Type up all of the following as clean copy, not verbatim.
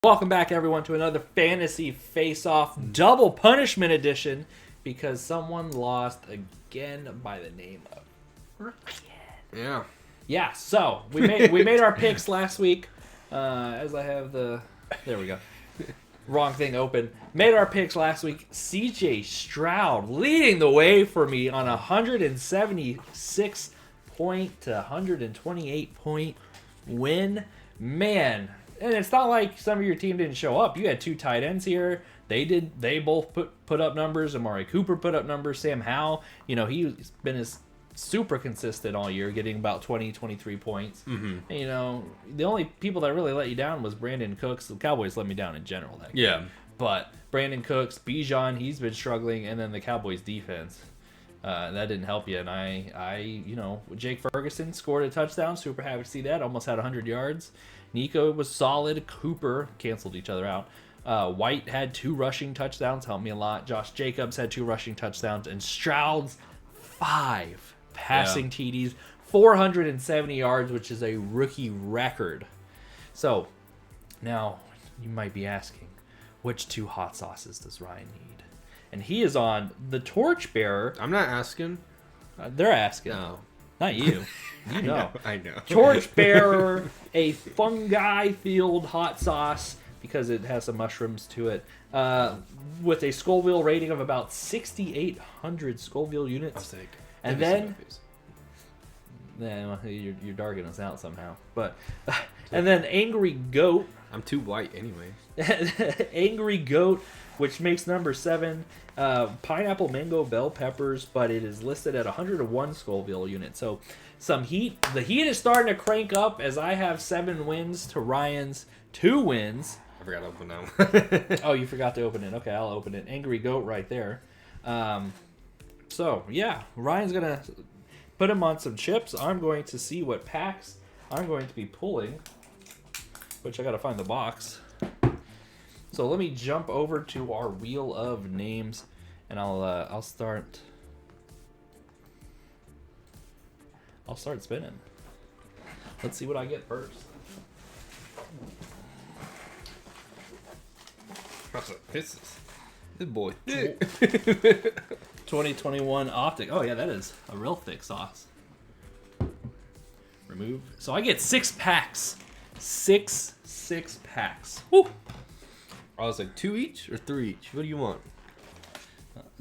Welcome back, everyone, to another Fantasy Face-Off Double Punishment Edition because someone lost again by the name of Ryan. Yeah, so we made our picks last week. As I have the... There we go. Wrong thing open. Made our picks last week. CJ Stroud leading the way for me on a 176 point to 128 point win. Man... And it's not like some of your team didn't show up. You had two tight ends here. They both put up numbers. Amari Cooper put up numbers. Sam Howell, he's been super consistent all year, getting about 20, 23 points. Mm-hmm. And, the only people that really let you down was Brandon Cooks. The Cowboys let me down in general that game. Yeah. But Brandon Cooks, Bijan, he's been struggling, and then the Cowboys defense. That didn't help you. And Jake Ferguson scored a touchdown. Super happy to see that. Almost had 100 yards. Nico was solid. Cooper canceled each other out. White had 2 rushing touchdowns. Helped me a lot. Josh Jacobs had 2 rushing touchdowns. And Stroud's 5 passing TDs. 470 yards, which is a rookie record. So, now, you might be asking, which 2 hot sauces does Ryan need? And he is on the Torchbearer. I'm not asking. They're asking. No. Not you. You know. I know. Torchbearer, a fungi-filled hot sauce because it has some mushrooms to it, with a Scoville rating of about 6,800 Scoville units. And then, you're darking us out somehow. But and then Angry Goat. I'm too white anyway. Angry Goat, which makes number 7. Pineapple, mango, bell peppers, but it is listed at 101 Scoville units. So some heat. The heat is starting to crank up as I have 7 wins to Ryan's 2 wins. I forgot to open that one. Oh, you forgot to open it. Okay, I'll open it. Angry Goat right there. So, yeah, Ryan's going to put him on some chips. I'm going to see what packs I'm going to be pulling, which I got to find the box. So let me jump over to our wheel of names, and I'll start spinning. Let's see what I get first. This boy. 2021 Optic. Oh yeah, that is a real thick sauce. Remove. So I get 6 packs. 6 packs. Woo! I was like 2 each or 3 each. What do you want?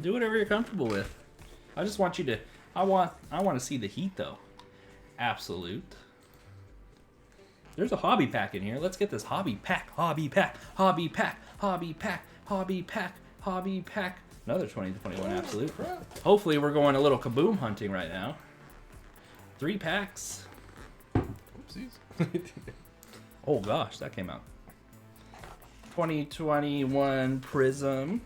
Do whatever you're comfortable with. I just want you to. I want to see the heat though. Absolute. There's a hobby pack in here. Let's get this hobby pack. Hobby pack. Hobby pack. Hobby pack. Hobby pack. Hobby pack. Another 2021 Absolute. Hopefully we're going a little kaboom hunting right now. 3 packs. Oopsies. Oh gosh, that came out. 2021 Prism.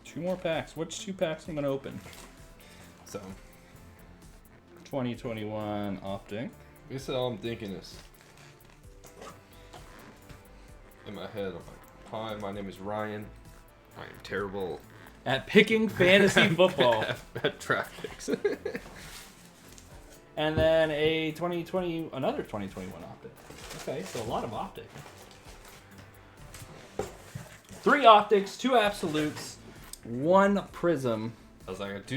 Two more packs. Which 2 packs I'm going to open? So, 2021 Optic. this is all I'm thinking is, in my head, I'm like, hi, my name is Ryan. I am terrible At picking fantasy football. at draft picks. And then another 2021 Optic. Okay, so a lot of Optic. 3 Optics, 2 Absolutes, 1 Prism. I was like,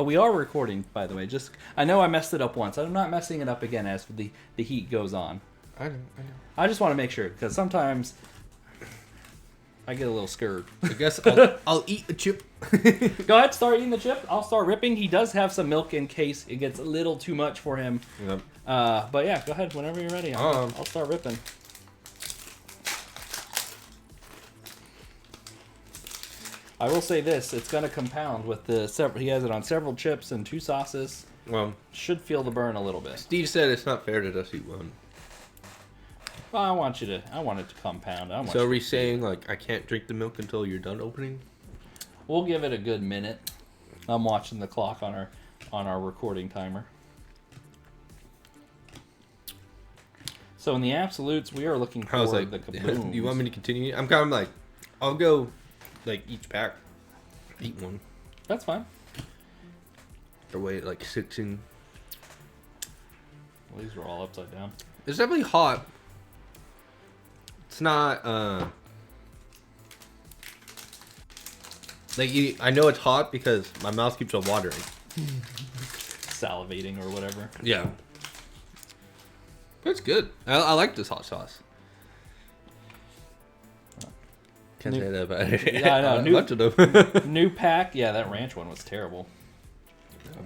We are recording, by the way. I know I messed it up once. I'm not messing it up again as the heat goes on. I know. I just want to make sure, because sometimes I get a little scared. I guess I'll eat a chip. Go ahead, start eating the chip. I'll start ripping. He does have some milk in case it gets a little too much for him. Yep. But yeah, go ahead whenever you're ready. I'll start ripping. I will say this: it's going to compound with the several. He has it on several chips and 2 sauces. Well, Should feel the burn a little bit. Steve said it's not fair to just eat one. Well, I want it to compound. So are we saying, like, I can't drink the milk until you're done opening? We'll give it a good minute. I'm watching the clock on our recording timer. So in the absolutes, we are looking for I was like, the kaboom. do you want me to continue? I'm kind of like, I'll go like each pack. Eat one. That's fine. Or wait, like 16. Well, these are all upside down. It's definitely hot. It's not, like, I know it's hot because my mouth keeps on watering. Salivating or whatever. Yeah. But it's good. I like this hot sauce. Can't say that about it. Yeah, I know. Much of them. New pack. Yeah, that ranch one was terrible.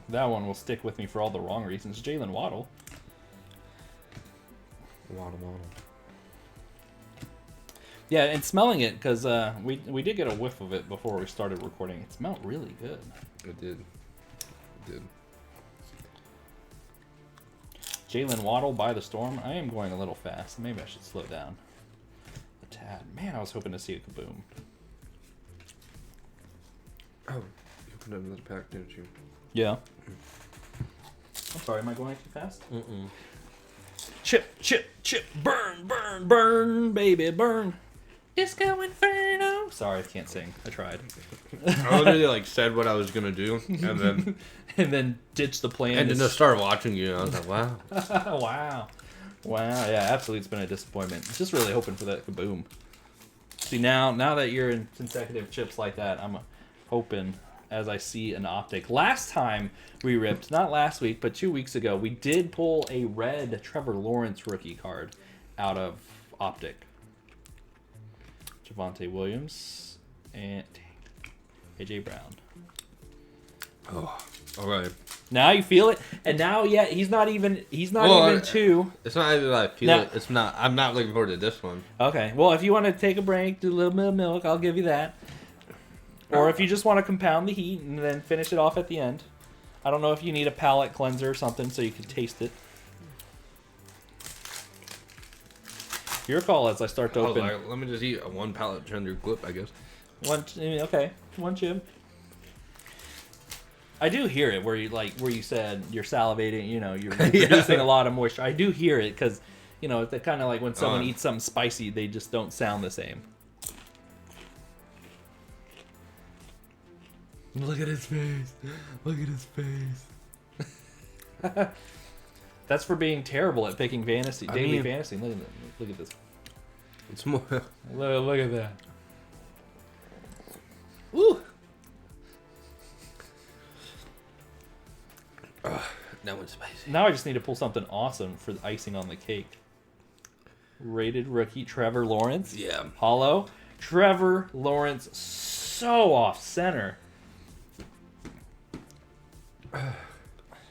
That one will stick with me for all the wrong reasons. Jalen Waddle. Waddle. Yeah, and smelling it, because we did get a whiff of it before we started recording. It smelled really good. It did. Jalen Waddle by the storm. I am going a little fast. Maybe I should slow down a tad. Man, I was hoping to see a kaboom. Oh, you opened up another pack, didn't you? Yeah. I'm sorry, am I going too fast? Mm-mm. Chip, burn, baby, burn. Disco Inferno. Sorry, I can't sing. I tried. I literally like said what I was gonna do, and then ditch the plan. and then I started watching you. And I was like, wow, wow. Yeah, absolutely, it's been a disappointment. Just really hoping for that kaboom. See now that you're in consecutive chips like that, I'm hoping as I see an optic. Last time we ripped, not last week, but 2 weeks ago, we did pull a red Trevor Lawrence rookie card out of optic. Javonte Williams and AJ Brown. oh, all right. Now you feel it, and now he's not even two. It's not even that I feel it. It's not. I'm not looking forward to this one. Okay, well if you want to take a break, do a little bit of milk, I'll give you that. Or if you just want to compound the heat and then finish it off at the end. I don't know if you need a palate cleanser or something so you can taste it. Your call as I start to open. Like, let me just eat a one pallet tender clip, I guess. One chip. I do hear it where you said you're salivating. You know, you're producing a lot of moisture. I do hear it because, you know, it's kind of like when someone eats something spicy, they just don't sound the same. Look at his face. Look at his face. That's for being terrible at picking daily fantasy. Look at this. It's more. Look at that. Woo. That one's spicy. Now I just need to pull something awesome for the icing on the cake. Rated rookie Trevor Lawrence. Yeah. Holo. Trevor Lawrence so off center.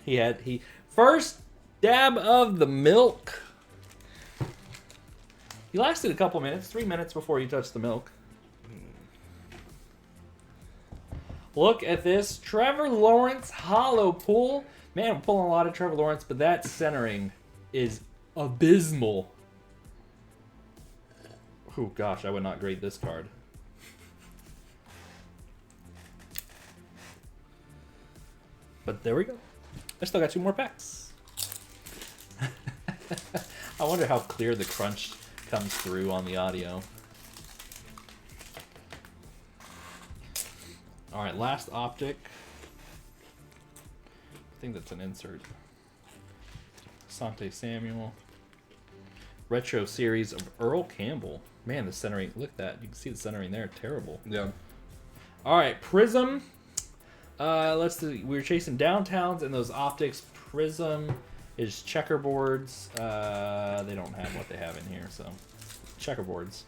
He first dab of the milk. He lasted a couple minutes, 3 minutes before he touched the milk. Look at this Trevor Lawrence holo pull. Man, I'm pulling a lot of Trevor Lawrence, but that centering is abysmal. Oh gosh, I would not grade this card. But there we go. I still got 2 more packs. I wonder how clear the crunch comes through on the audio. Alright, last optic. I think that's an insert. Asante Samuel. Retro series of Earl Campbell. Man, the centering. Look at that. You can see the centering there. Terrible. Yeah. Alright, Prism. Let's see. We were chasing downtowns and those optics. Prism is checkerboards. They don't have what they have in here, so checkerboards.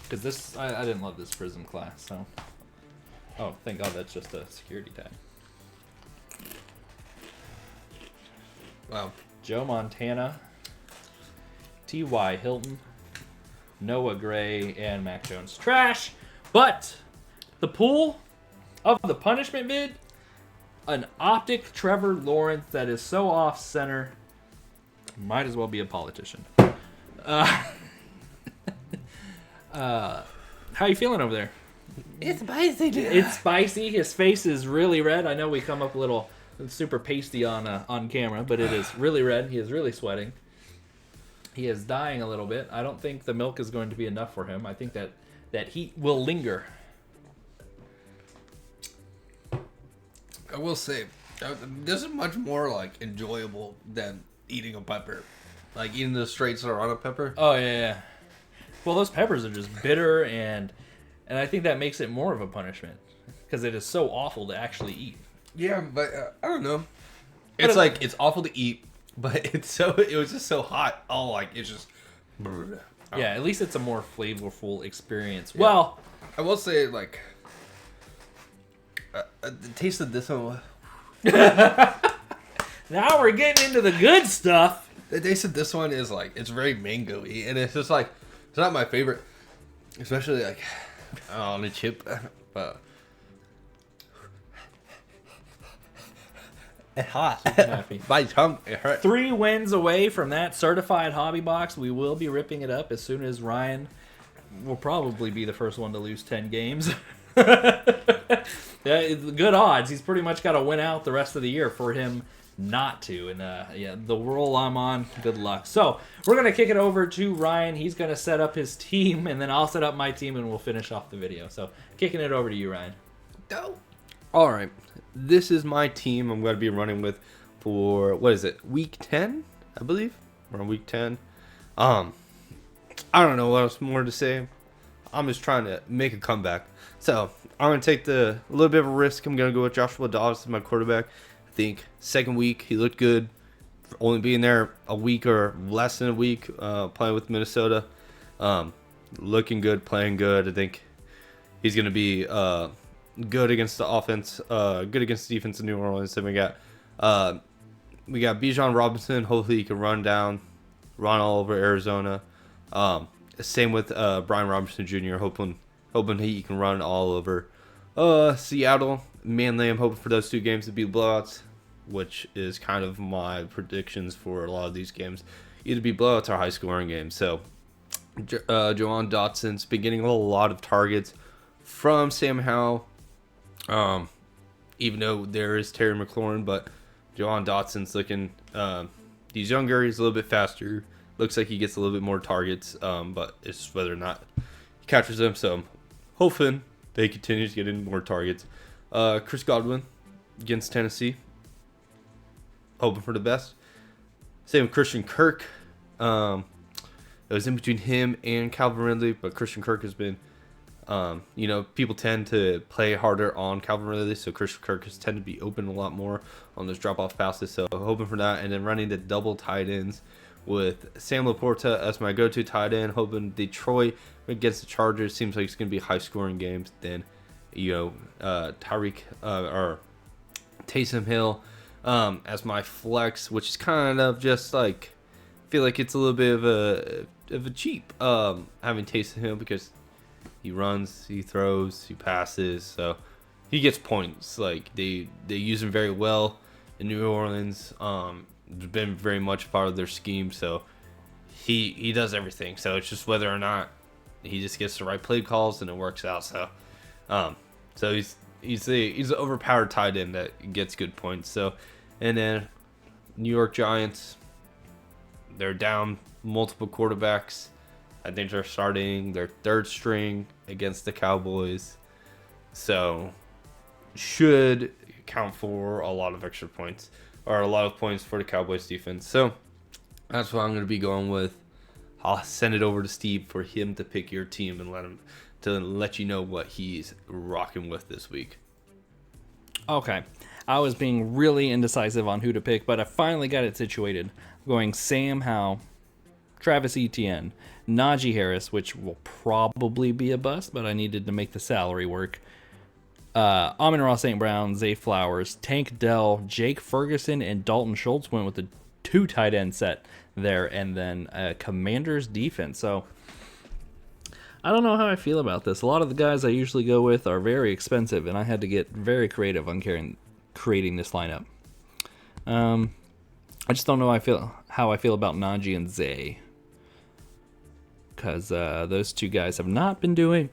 Because this, I didn't love this Prism class, so. Oh, thank God that's just a security tag. Wow. Joe Montana, T.Y. Hilton, Noah Gray, and Mac Jones. Trash! But the pool of the punishment vid, an optic Trevor Lawrence that is so off center, might as well be a politician. How you feeling over there? It's spicy, dude. It's spicy. His face is really red. I know we come up a little super pasty on camera, but it is really red. He is really sweating. He is dying a little bit. I don't think the milk is going to be enough for him. I think that heat will linger. I will say, this is much more like enjoyable than eating a pepper. Like eating the straight serrano pepper. Oh yeah. Well, those peppers are just bitter, and I think that makes it more of a punishment because it is so awful to actually eat. Yeah, but I don't know. It's like it's awful to eat, but it was just so hot. Oh, like it's just. Yeah, at least it's a more flavorful experience. Yeah. Well, I will say like the taste of this one. now we're getting into the good stuff. The taste of this one is like it's very mango-y, and it's just like it's not my favorite, especially like on a chip, but. It's hot. Happy. My tongue, it hurt. 3 wins away from that certified hobby box. We will be ripping it up as soon as Ryan will probably be the first one to lose 10 games. Yeah, good odds. He's pretty much got to win out the rest of the year for him not to. And yeah, the roll I'm on, good luck. So we're going to kick it over to Ryan. He's going to set up his team, and then I'll set up my team, and we'll finish off the video. So kicking it over to you, Ryan. Go. All right. This is my team I'm going to be running with for, what is it, week 10, I believe? We're on week 10. I don't know what else more to say. I'm just trying to make a comeback. So, I'm going to take a little bit of a risk. I'm going to go with Joshua Dobbs as my quarterback. I think second week, he looked good. For only being there a week or less than a week, playing with Minnesota. Looking good, playing good. I think he's going to be... good against the offense, good against the defense in New Orleans. Then we got Bijan Robinson. Hopefully he can run all over Arizona. Same with Brian Robinson Jr. Hoping he can run all over Seattle. Mainly, I'm hoping for those 2 games to be blowouts, which is kind of my predictions for a lot of these games. Either be blowouts or high scoring games. So, Jawan Dotson's been getting a lot of targets from Sam Howell. Even though there is Terry McLaurin, but Jawan Dotson's looking, he's younger, he's a little bit faster, looks like he gets a little bit more targets, but it's whether or not he captures them, so I'm hoping they continue to get in more targets. Chris Godwin against Tennessee, hoping for the best. Same with Christian Kirk. It was in between him and Calvin Ridley, but Christian Kirk has been people tend to play harder on Calvin Ridley, so Christian Kirk has tended to be open a lot more on those drop-off passes, so hoping for that, and then running the double tight ends with Sam Laporta as my go-to tight end, hoping Detroit against the Chargers seems like it's going to be high-scoring games, then, Tyreek, or Taysom Hill as my flex, which is kind of just like, I feel like it's a little bit of a cheap having Taysom Hill because he runs, he throws, he passes, so he gets points. Like they use him very well in New Orleans. It's been very much part of their scheme, so he does everything. So it's just whether or not he just gets the right play calls and it works out. So so he's an overpowered tight end that gets good points. So and then New York Giants, they're down multiple quarterbacks. I think they're starting their 3rd string against the Cowboys. So, should count for a lot of extra points. Or a lot of points for the Cowboys defense. So, that's what I'm going to be going with. I'll send it over to Steve for him to pick your team and let you know what he's rocking with this week. Okay. I was being really indecisive on who to pick, but I finally got it situated. I'm going Sam Howell, Travis Etienne, Najee Harris, which will probably be a bust, but I needed to make the salary work. Amon-Ra St. Brown, Zay Flowers, Tank Dell, Jake Ferguson, and Dalton Schultz went with the 2 tight end set there, and then Commanders defense. So I don't know how I feel about this. A lot of the guys I usually go with are very expensive, and I had to get very creative on creating this lineup. I just don't know how I feel about Najee and Zay, because those 2 guys have not been doing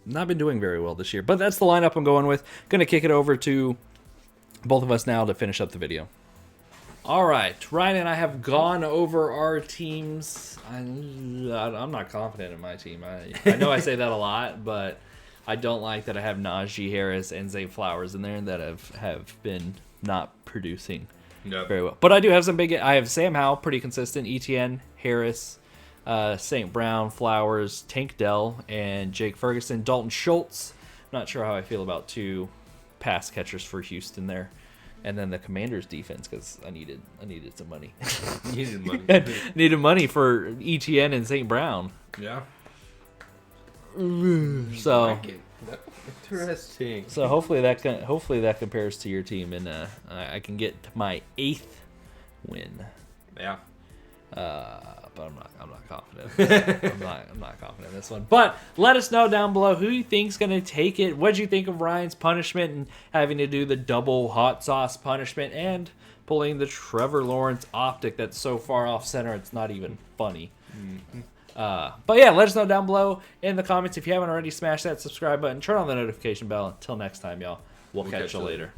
very well this year. But that's the lineup I'm going with. Going to kick it over to both of us now to finish up the video. All right, Ryan and I have gone over our teams. I'm not confident in my team. I know I say that a lot, but I don't like that I have Najee Harris and Zay Flowers in there that have been not producing very well. But I do have some big. I have Sam Howell, pretty consistent. ETN, Harris, St. Brown, Flowers, Tank Dell, and Jake Ferguson. Dalton Schultz. Not sure how I feel about 2 pass catchers for Houston there. And then the Commanders defense, because I needed some money. Needed money for ETN and St. Brown. Yeah. So interesting. So hopefully that compares to your team, and I can get my 8th win. Yeah. But I'm not confident. I'm not confident in this one. But let us know down below who you think's gonna take it. What do you think of Ryan's punishment and having to do the double hot sauce punishment and pulling the Trevor Lawrence optic that's so far off center it's not even funny. Mm-hmm. But yeah, let us know down below in the comments. If you haven't already, smash that subscribe button, turn on the notification bell. Until next time, y'all. We'll catch you later.